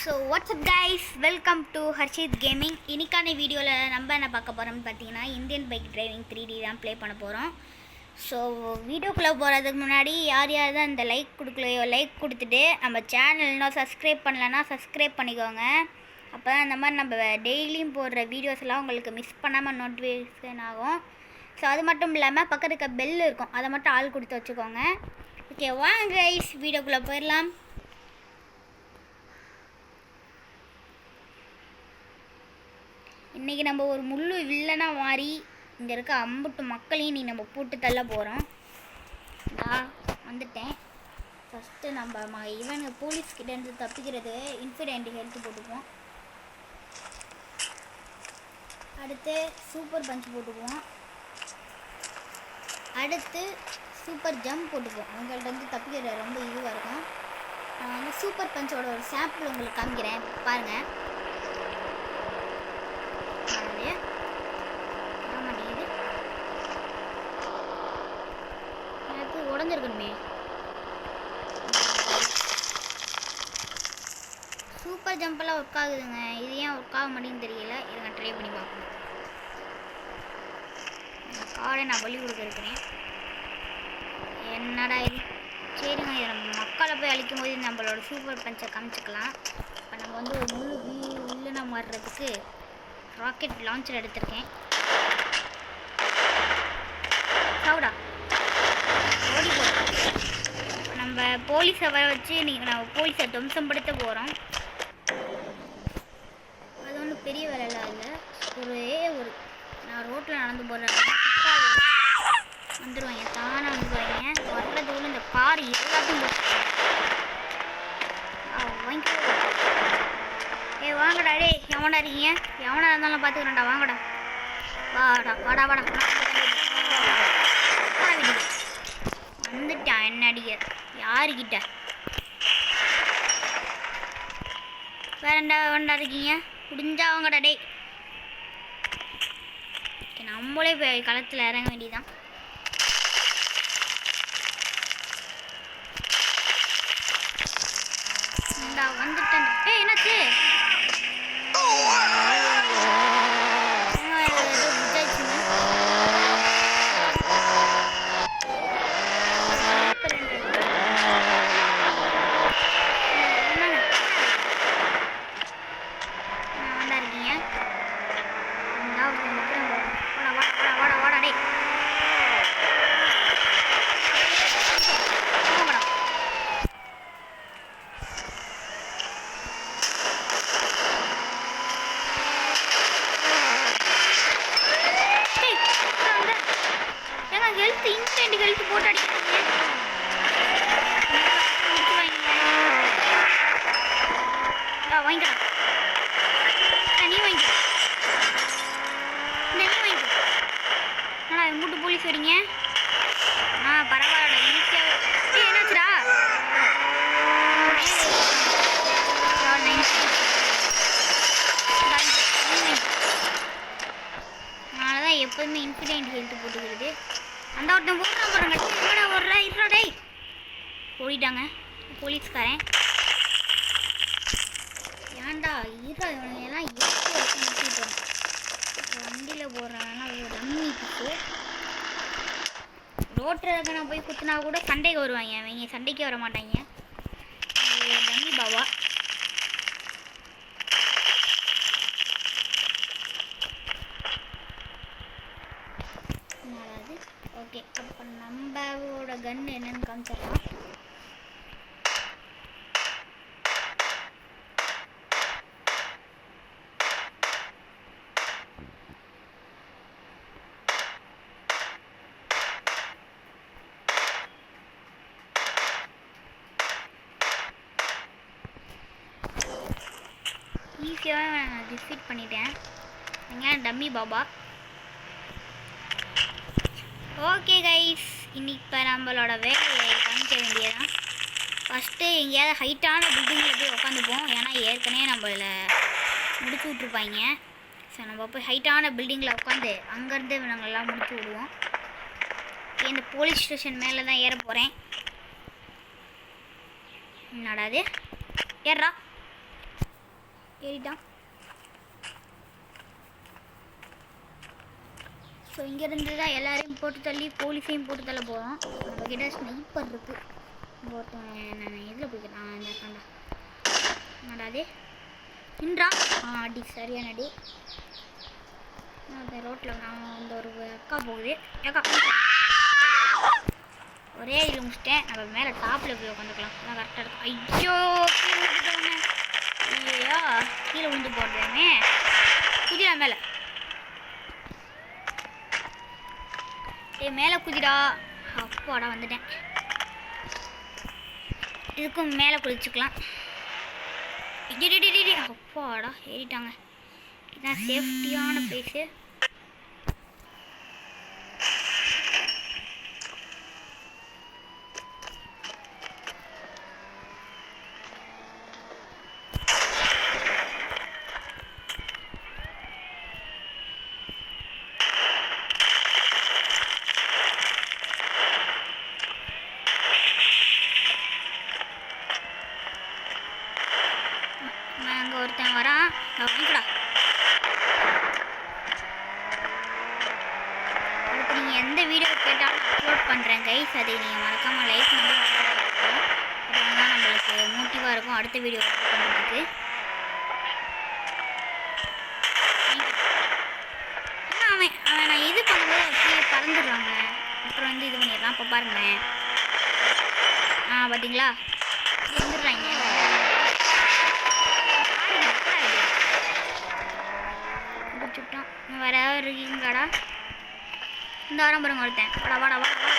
So WhatsApp guys, welcome to Harshit gaming. இன்னைக்கான வீடியோவில் நம்ம என்ன பார்க்க போகிறோம்னு பார்த்தீங்கன்னா, இந்தியன் பைக் டிரைவிங் 3D தான் ப்ளே பண்ண போகிறோம். ஸோ வீடியோக்குள்ளே போகிறதுக்கு முன்னாடி யார் தான் இந்த லைக் கொடுக்கலையோ லைக் கொடுத்துட்டு, நம்ம சேனல் இன்னும் சப்ஸ்கிரைப் பண்ணலன்னா சப்ஸ்கிரைப் பண்ணிக்கோங்க. அப்போ தான் இந்த மாதிரி நம்ம டெய்லியும் போடுற வீடியோஸ்லாம் உங்களுக்கு மிஸ் பண்ணாமல் நோட்டிஃபிகேஷன் ஆகும். ஸோ அது மட்டும் இல்லாமல் பக்கத்து இருக்க பெல் இருக்கும், அதை மட்டும் ஆள் கொடுத்து வச்சுக்கோங்க. ஓகே வாங்க கைஸ், வீடியோக்குள்ளே போயிடலாம். இன்றைக்கி நம்ம ஒரு முள்ளு வில்லனாக மாறி இங்கே இருக்க அம்புட்டு மக்களையும் நீ நம்ம போட்டு தள்ள போகிறோம். நான் வந்துட்டேன். ஃபஸ்ட்டு நம்ம இவனுக்கு போலீஸ்கிட்டேருந்து தப்பிக்கிறது இன்ஃபிடென்ட் ஹெல்த் போட்டுக்குவோம். அடுத்து சூப்பர் பஞ்ச் போட்டுக்குவோம். அடுத்து சூப்பர் ஜம்ப் போட்டுக்குவோம். அவங்கள்ட்ட தப்பிக்கிற ரொம்ப இதுவாக இருக்கும். நான் வந்து சூப்பர் பஞ்சோட ஒரு சாம்பிள் உங்களுக்கு காமிக்கிறேன், பாருங்கள். உடஞ்சிருக்கணுமே. சூப்பர் ஜம்பெல்லாம் ஒர்க் ஆகுதுங்க, இது ஏன் ஒர்க் ஆக மாட்டேன்னு தெரியல. இதை நான் ட்ரை பண்ணி பார்ப்போம். கார்டை நான் வழி கொடுத்துருக்கிறேன். என்னடா இது? சரிங்க, இதை நம்ம மக்களை போய் அழிக்கும் போது நம்மளோட சூப்பர் பஞ்சை காமிச்சிக்கலாம். இப்போ நம்ம வந்து ஒரு முழு வில்லனா மாறுறதுக்கு ராக்கெட் லான்ச்சர் எடுத்திருக்கேன். சவுடா ஓடி போகிறோம். நம்ம போலீஸை வர வச்சு இன்றைக்கி நம்ம போலீஸை துவம்சப்படுத்த போகிறோம். அது ஒன்றும் பெரிய வேலைலாம் இல்லை. ஒரு நான் ரோட்டில் நடந்து போகிறேன், வந்துடுவாங்க, தானாக வந்துடுவாங்க. வர்றதுக்குள்ள இந்த கார் எல்லாத்தையும் வாங்கிக்கோ. வாங்கடா டே, எவனா இருக்கீங்க? எவனா இருந்தாலும் பார்த்துக்கிறேன்டா, வாங்கடா. வாடா வாடா வாடா வந்துட்டான். என்ன அடிக்க யாருக்கிட்ட வேறண்டா வேண்டா இருக்கீங்க? முடிஞ்சா அவங்கடா டே. நம்மளே போய் களத்தில் இறங்க வேண்டியதான். வந்துட்டேன். என்னாச்சு? இன்ஸ்டன்ட் ஹெல்த் போட்டு அடிக்கிறாங்க. வாங்கிக்கலாம், நீ வாங்கிக்க. நீ வாங்கிக்க. என்னடா மூட்டு போலீஸ் வரீங்க? பரவாயில்லடா, ஈஸியாக. என்னாச்சுடா? அதனால தான் எப்போதுமே இன்ஃபிடென்ட் ஹெல்த் போட்டுக்கிறது. அந்த ஒருத்தன் போடுறான் பாருங்க, என்னடா ஓடுறா இருடா. ஓடிட்டாங்க போலீஸ்காரன். ஏன்டா இருடா, இவனையெல்லாம் எப்படி வச்சு நிறுத்திட்டோம். வண்டியில் போடுறாங்கன்னா ரம்மி பிடிச்சி ரோட்டில் நான் போய் குத்துனா கூட சண்டைக்கு வருவாங்க. அவங்க சண்டைக்கே வர மாட்டாங்க. ரம்மி பாபா. ஓகே, அப்போ நம்மளோட கன் என்னன்னு காமிச்சிடலாம். ஈஸியாக நான் டிஃபீட் பண்ணிட்டேன். நீங்கள் டம்மி பாபா. ஓகே கைஸ், இப்போ நம்மளோட வேலையை காமிக்க வேண்டியதான். ஃபஸ்ட்டு எங்கேயாவது ஹைட்டான பில்டிங்கில் போய் உட்காந்துப்போம். ஏன்னா ஏற்கனவே நம்மள முடிச்சு விட்ருப்பாங்க. ஸோ நம்ம போய் ஹைட்டான பில்டிங்கில் உட்காந்து அங்கேருந்து நாங்கள்லாம் முடிச்சு விடுவோம். இந்த போலீஸ் ஸ்டேஷன் மேலே தான் ஏற போகிறேன். என்னடா அது? ஏறா ஏறிட்டான். ஸோ இங்கேருந்து தான் எல்லாரையும் போட்டு தள்ளி போலீஸையும் போட்டு தள்ள போகிறோம். நம்மக்கிட்ட ஸ்னைப்பர் இருக்குது. ஒருத்தன் நான் எதில் போய்க்கிறேன் இந்த கண்டா நடாதே நின்றான். அடி சரியான அடி. அந்த ரோட்டில் நான் இந்த ஒரு அக்கா போகுது. அக்கா ஒரே இதில் முடிச்சிட்டேன். நம்ம மேலே டாப்பில் போய் உட்காந்துக்கலாம். அதான் கரெக்டாக இருக்கும். ஐயோ கீழே விழுந்துட்டோமே. இல்லையா கீழே விழுந்து போடுறேமே. குதிரா மேலே. மேலே குதிரா. அப்பாடா வந்துட்டேன். இதுக்கும் மேலே குதிச்சுக்கலாம். அப்பாடா ஏறிட்டாங்க. இதுதான் சேஃப்டியான பிளேஸு. அங்கே ஒருத்தன் வரான். வாங்கிக்கடா. அதுக்கு நீங்கள் எந்த வீடியோ கேட்டாலும் அப்லோட் பண்ணுறேன் கைஸ். அதை நீங்கள் மறக்காமல் லைக் பண்ணி அதுதான் நம்மளுக்கு மோட்டிவாக இருக்கும் அடுத்த வீடியோ பண்ணுறதுக்கு. அவன் நான் இது பண்ணும்போது அப்படியே பறந்துடுறாங்க. அப்புறம் வந்து இது பண்ணிடலாம். இப்போ பாருங்களேன். பார்த்தீங்களா வந்துடுறாங்க. முடிச்சுட்டான். வேற யாராவது இருக்கீங்களாடா? இந்த வாரம் பாருங்க ஒருத்தன். வாடா வாடா வாடா வாடா.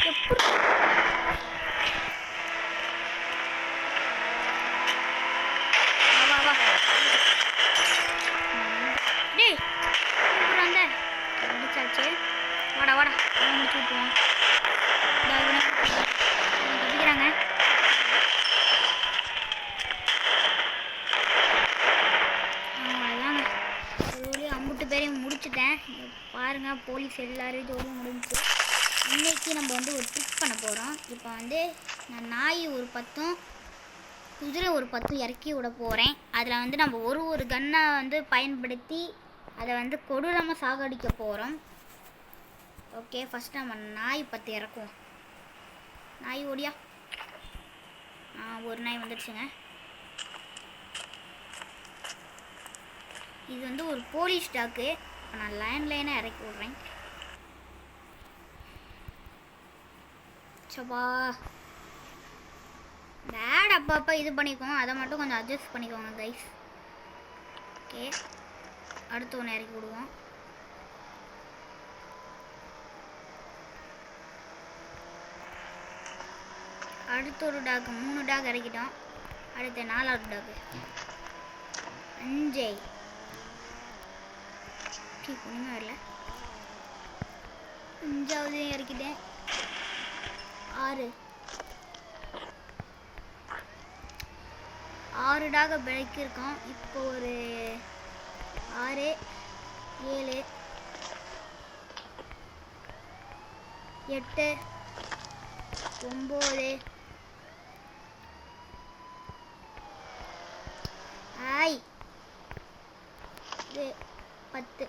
எப்படி வா வா வா. டேய் எப்படி வந்த? முடிச்சாச்சு. வாடா வாடா முடிச்சு விட்டுருவோம். தப்பிக்கிறாங்க. பேரையும் முடிச்சுட்டேன். பாருங்கள் போலீஸ் எல்லாரும் ஜோலியும் முடிஞ்சு. இன்றைக்கி நம்ம வந்து ஒரு ட்ரிக் பண்ண போகிறோம். இப்போ வந்து நான் நாய் ஒரு 10 குதிரை ஒரு 10 இறக்கி விட போகிறேன். அதில் வந்து நம்ம ஒரு கன்னை வந்து பயன்படுத்தி அதை வந்து கொடூரமாக சாகடிக்க போகிறோம். ஓகே ஃபஸ்ட் நம்ம நாய் 10 இறக்குவோம். நாய் ஓடியா. ஒரு நாய் வந்துடுச்சுங்க. இது வந்து ஒரு போலீஸ் டாக்கு. இப்போ நான் லைனாக இறக்கி விட்றேன். சப்பா பேட் அப்பப்போ இது பண்ணிக்கோங்க. அதை மட்டும் கொஞ்சம் அட்ஜஸ்ட் பண்ணிக்கோங்க கைஸ். ஓகே அடுத்து ஒன்று இறக்கி விடுவோம். அடுத்து ஒரு டாக்கு 3 டாக் இறக்கிட்டோம். அடுத்து 4வது டாக்கு 5 ஒன்றுமே வரல. 5வது இறக்கிட்டேன். 6 டாக பிழைக்கிருக்கோம். இப்போ ஒரு 6 7 8 9 10.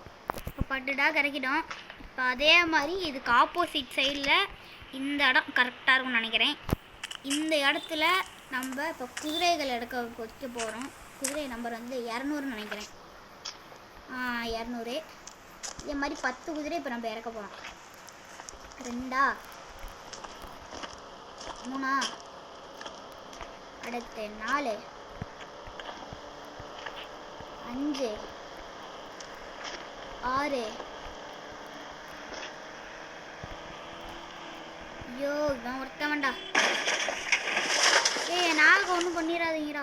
இப்போ 10 டாக் இறக்கிட்டோம். இப்போ அதே மாதிரி இதுக்கு ஆப்போசிட் சைடில் இந்த இடம் கரெக்டாக இருக்கும்னு நினைக்கிறேன். இந்த இடத்துல நம்ம இப்போ குதிரைகள் வைக்க போகிறோம். குதிரை நம்பர் வந்து 200 நினைக்கிறேன். 200. இதே மாதிரி 10 குதிரை இப்போ நம்ம இறக்க போகிறோம். 2 3 அடுத்து 4 5 6 ஐயோ இவன் ஒருத்த வேண்டா. நாக ஒன்றும் பண்ணிடாதீங்கடா.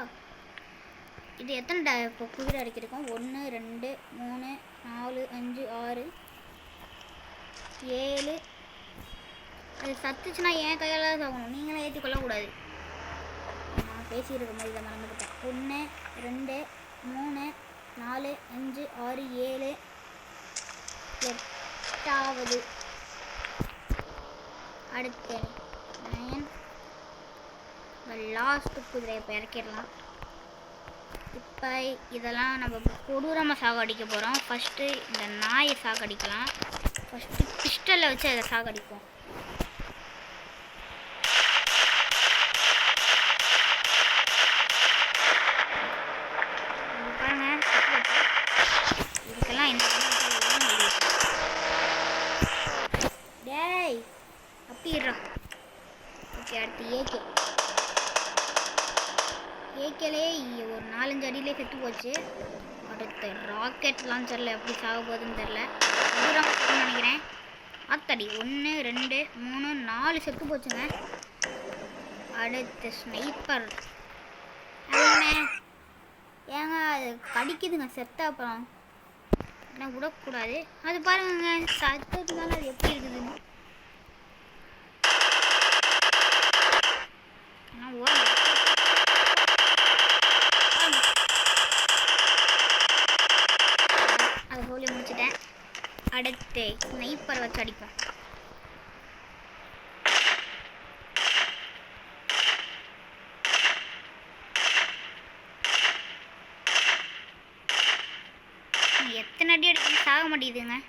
இது எத்தனை இப்போ குதிரை அடிக்கிருக்கோம்? 1 2 3 4 5 6 7. அது சத்துச்சுன்னா என் கையால் சாகணும். நீங்களே ஏற்றி கொள்ளக்கூடாது. நான் பேசியிருக்க மாதிரி இதை மறந்துக்கிட்டேன். 1 2 3 4 5 6 7 8வது அடுத்து 9. லாஸ்ட் குதிரையை இப்போ இறக்கிடலாம். இப்போ இதெல்லாம் நம்ம கொடூரமாக சாகடிக்க போகிறோம். ஃபஸ்ட்டு இந்த நாயை சாகடிக்கலாம். ஃபஸ்ட்டு பிஸ்டலில் வச்சு அதை சாகடிப்போம். பாருங்க, இதுக்கெல்லாம் இந்த டேய் அப்பிடுறோம். ஓகே, அடுத்து ஏகேலே ஒரு 4-5 அடியிலே செத்து போச்சு. அடுத்து ராக்கெட் லான்ச்சரில் எப்படி சாக போகுதுன்னு தெரில. நினைக்கிறேன். ஆத்தடி 1 2 3 4 செத்து போச்சுங்க. அடுத்து ஸ்னைப்பர். ஏங்க அது கடிக்குதுங்க செத்த அப்புறம் என்ன விடக்கூடாது. அது பாருங்க சத்ததுனால அது எப்படி இருக்குதுன்னு. அதை சொல்லி முடிச்சுட்டேன். அடுத்து ஸ்னைப்பர் வச்சு அடிப்போம். எத்தனை அடி அடிக்க சாக மாட்டேங்குதுங்க.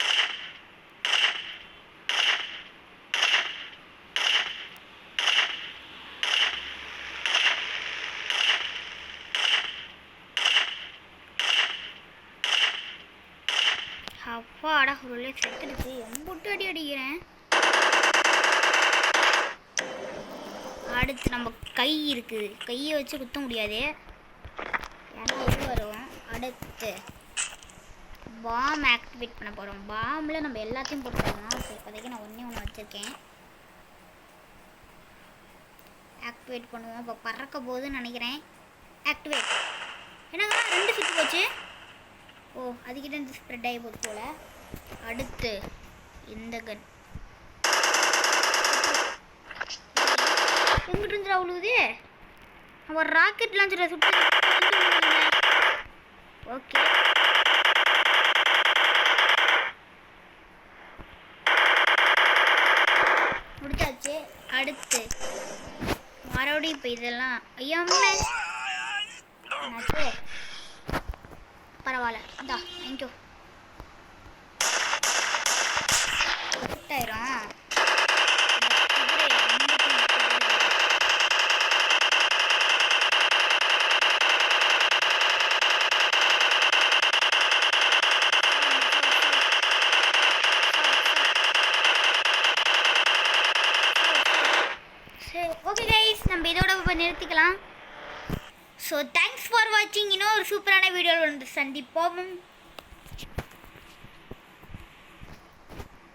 அப்பாடா ஒரு செத்துடுச்சு. எம்புட்டு அடி அடிக்கிறேன். அடுத்து நம்ம கை இருக்குது, கையை வச்சு குத்த முடியாது ஏன்னா இது வரும். அடுத்து பாம் ஆக்டிவேட் பண்ண போகிறோம். பாம்பில் நம்ம எல்லாத்தையும் போட்டுருக்கோம். ஸோ இப்போதைக்கு நான் ஒன்று வச்சுருக்கேன். ஆக்டிவேட் பண்ணுவோம். இப்போ பறக்க போகுதுன்னு நினைக்கிறேன். ஆக்டிவேட். என்னங்க 2 சுட்டு போச்சு. ஓ, அதுக்கிட்ட இருந்து ஸ்ப்ரெட் ஆகி போகுது போல். அடுத்து இந்த கன் எங்கிட்ட இருந்து அவ்வளோது. அவன் ராக்கெட் லான்ச்சரை சுட்டு. ஓகே, முடிச்சாச்சு. அடுத்து மறுபடியும் இப்போ இதெல்லாம் ஐயாமே பரவாயில்ல. இந்தா தேங்க்யூ. செட் ஆயிரும். ஓகே கைஸ், நம்ம இதோட நிறுத்திக்கலாம். ஸோ தேங்க்ஸ் ஃபார் வாட்சிங். இன்னும் ஒரு சூப்பரான வீடியோவில் வந்து சந்திப்போம்.